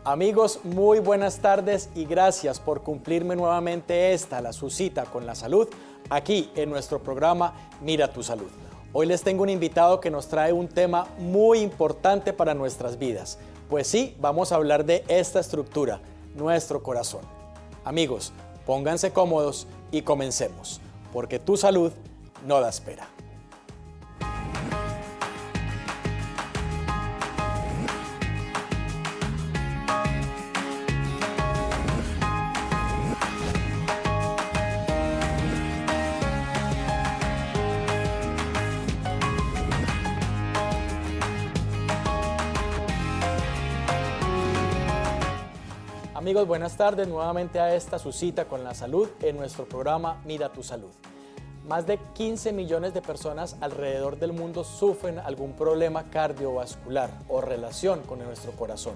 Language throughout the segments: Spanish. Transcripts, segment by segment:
Amigos, muy buenas tardes y gracias por cumplirme nuevamente su cita con la salud, aquí en nuestro programa Mira tu Salud. Hoy les tengo un invitado que nos trae un tema muy importante para nuestras vidas. Pues sí, vamos a hablar de esta estructura, nuestro corazón. Amigos, pónganse cómodos y comencemos, porque tu salud no da espera. Amigos, buenas tardes, nuevamente a su cita con la salud en nuestro programa Mira tu Salud. Más de 15 millones de personas alrededor del mundo sufren algún problema cardiovascular o relación con nuestro corazón.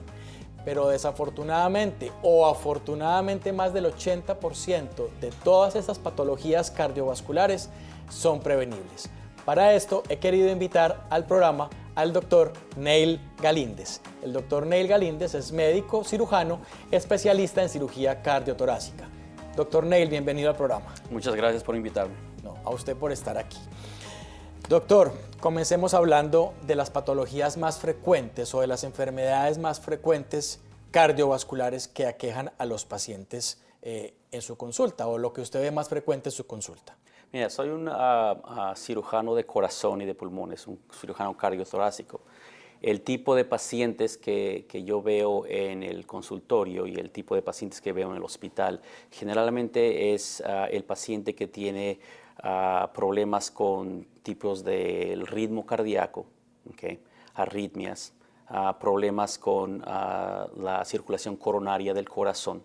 Pero desafortunadamente o afortunadamente más del 80% de todas estas patologías cardiovasculares son prevenibles. Para esto he querido invitar al programa al doctor Neil Galíndez. El doctor Neil Galíndez es médico cirujano, especialista en cirugía cardiotorácica. Doctor Neil, bienvenido al programa. Muchas gracias por invitarme. No, a usted por estar aquí. Doctor, comencemos hablando de las patologías más frecuentes o de las enfermedades más frecuentes cardiovasculares que aquejan a los pacientes en su consulta, o lo que usted ve más frecuente en su consulta. Mira, soy un cirujano de corazón y de pulmones, un cirujano cardiotorácico. El tipo de pacientes que yo veo en el consultorio y el tipo de pacientes que veo en el hospital, generalmente es el paciente que tiene problemas con tipos del ritmo cardíaco, ¿okay? Arritmias, problemas con la circulación coronaria del corazón,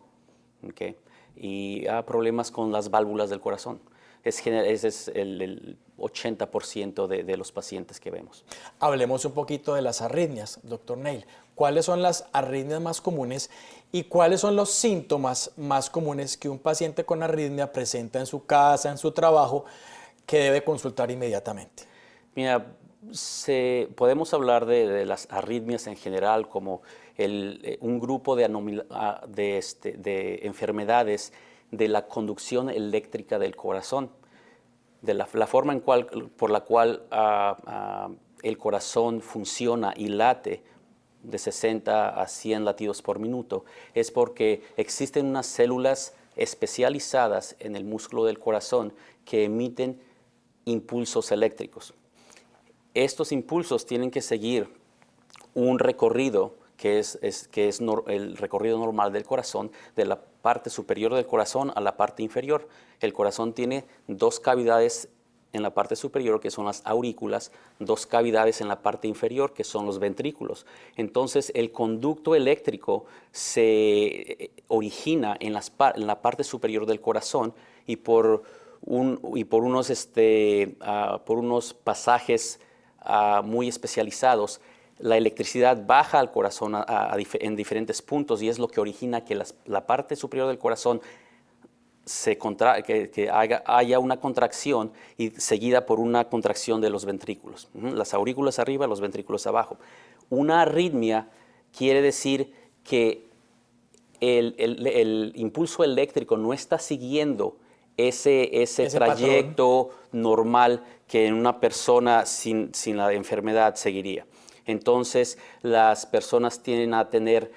¿okay? Y problemas con las válvulas del corazón. Ese es el 80% de los pacientes que vemos. Hablemos un poquito de las arritmias, doctor Neil. ¿Cuáles son las arritmias más comunes y cuáles son los síntomas más comunes que un paciente con arritmia presenta en su casa, en su trabajo, que debe consultar inmediatamente? Mira, podemos hablar de las arritmias en general como un grupo de enfermedades de la conducción eléctrica del corazón, de la forma por la cual el corazón funciona y late de 60 a 100 latidos por minuto, es porque existen unas células especializadas en el músculo del corazón que emiten impulsos eléctricos. Estos impulsos tienen que seguir un recorrido que es el recorrido normal del corazón, de la parte superior del corazón a la parte inferior. El corazón tiene dos cavidades en la parte superior, que son las aurículas, dos cavidades en la parte inferior, que son los ventrículos. Entonces, el conducto eléctrico se origina en la parte superior del corazón y por unos pasajes muy especializados, la electricidad baja al corazón en diferentes puntos y es lo que origina que la parte superior del corazón haya una contracción y seguida por una contracción de los ventrículos. Las aurículas arriba, los ventrículos abajo. Una arritmia quiere decir que el impulso eléctrico no está siguiendo ese trayecto patrón normal que en una persona sin la enfermedad seguiría. Entonces, las personas tienden a tener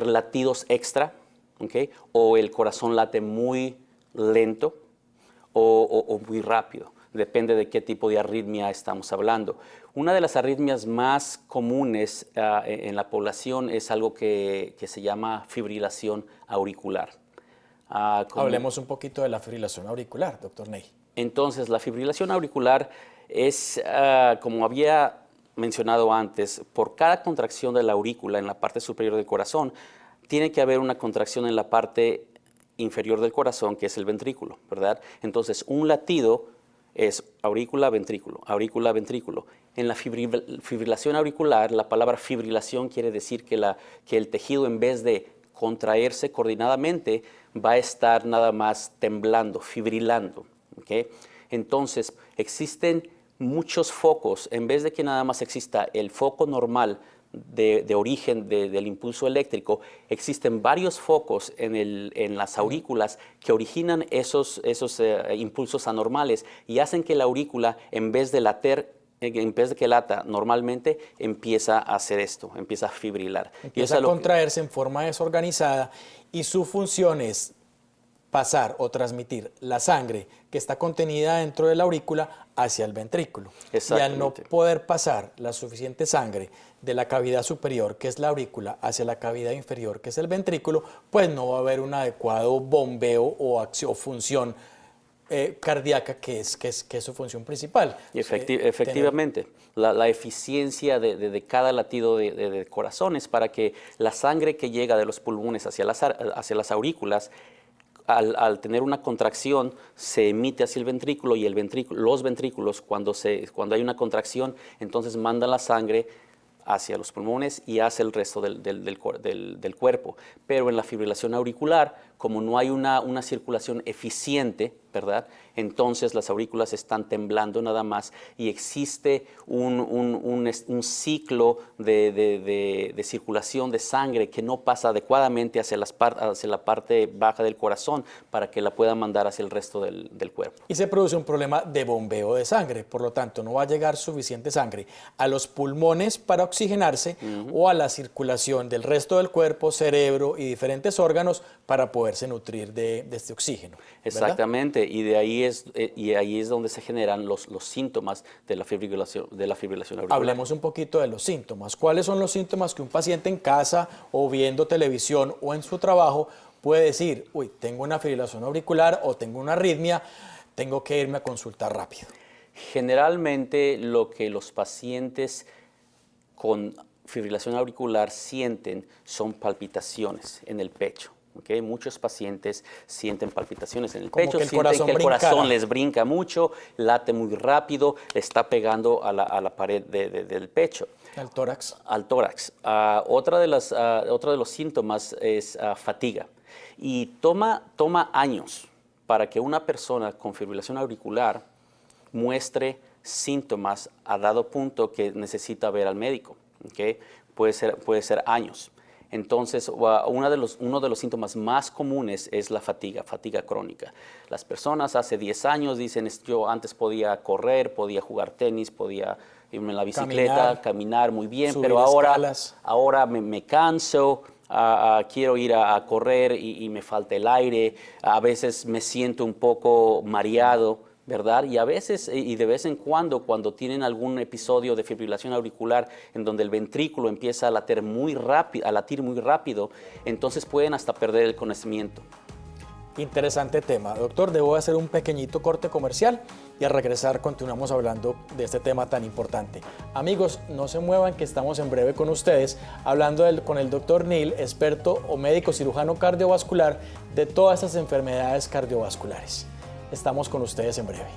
latidos extra, ¿okay? O el corazón late muy lento o muy rápido. Depende de qué tipo de arritmia estamos hablando. Una de las arritmias más comunes en la población es algo que se llama fibrilación auricular. Hablemos un poquito de la fibrilación auricular, doctor Neil. Entonces, la fibrilación auricular es, como había mencionado antes, por cada contracción de la aurícula en la parte superior del corazón, tiene que haber una contracción en la parte inferior del corazón, que es el ventrículo, ¿verdad? Entonces, un latido es aurícula-ventrículo, aurícula-ventrículo. En la fibrilación auricular, la palabra fibrilación quiere decir que el tejido, en vez de contraerse coordinadamente, va a estar nada más temblando, fibrilando, ¿okay? Entonces, existen muchos focos, en vez de que nada más exista el foco normal de origen del impulso eléctrico, existen varios focos en las aurículas que originan esos impulsos anormales y hacen que la aurícula, en vez de que lata normalmente, empieza a hacer esto, empieza a fibrilar. Empieza a contraerse en forma desorganizada y su función es pasar o transmitir la sangre que está contenida dentro de la aurícula hacia el ventrículo. Y al no poder pasar la suficiente sangre de la cavidad superior, que es la aurícula, hacia la cavidad inferior, que es el ventrículo, pues no va a haber un adecuado bombeo o función cardíaca, que es su función principal. Y efectivamente, la eficiencia de cada latido de corazón es para que la sangre que llega de los pulmones hacia las aurículas, al tener una contracción, se emite hacia el ventrículo y los ventrículos, cuando hay una contracción, entonces mandan la sangre hacia los pulmones y hacia el resto del cuerpo. Pero en la fibrilación auricular, como no hay una circulación eficiente, ¿verdad? Entonces las aurículas están temblando nada más y existe un ciclo de circulación de sangre que no pasa adecuadamente hacia la parte baja del corazón para que la pueda mandar hacia el resto del cuerpo. Y se produce un problema de bombeo de sangre, por lo tanto no va a llegar suficiente sangre a los pulmones para oxigenarse o a la circulación del resto del cuerpo, cerebro y diferentes órganos para poderse nutrir de este oxígeno, ¿verdad? Exactamente, y ahí es donde se generan los síntomas de la fibrilación auricular. Hablemos un poquito de los síntomas. ¿Cuáles son los síntomas que un paciente en casa o viendo televisión o en su trabajo puede decir, uy, tengo una fibrilación auricular o tengo una arritmia, tengo que irme a consultar rápido? Generalmente lo que los pacientes con fibrilación auricular sienten son palpitaciones en el pecho. Okay, muchos pacientes sienten palpitaciones en el pecho, sienten que el corazón les brinca mucho, late muy rápido, le está pegando a la pared del pecho. ¿Al tórax? Al tórax. Otro de los síntomas es fatiga. Y toma años para que una persona con fibrilación auricular muestre síntomas a dado punto que necesita ver al médico. Okay? Puede ser años. Entonces, uno de los síntomas más comunes es la fatiga crónica. Las personas hace 10 años dicen, yo antes podía correr, podía jugar tenis, podía irme en la bicicleta, caminar muy bien, pero ahora me canso, quiero ir a correr y me falta el aire, a veces me siento un poco mareado, ¿verdad? Y a veces, y de vez en cuando tienen algún episodio de fibrilación auricular en donde el ventrículo empieza a latir muy rápido, entonces pueden hasta perder el conocimiento. Interesante tema. Doctor, debo hacer un pequeñito corte comercial y al regresar continuamos hablando de este tema tan importante. Amigos, no se muevan, que estamos en breve con ustedes hablando con el doctor Neil, experto o médico cirujano cardiovascular de todas estas enfermedades cardiovasculares. Estamos con ustedes en breve.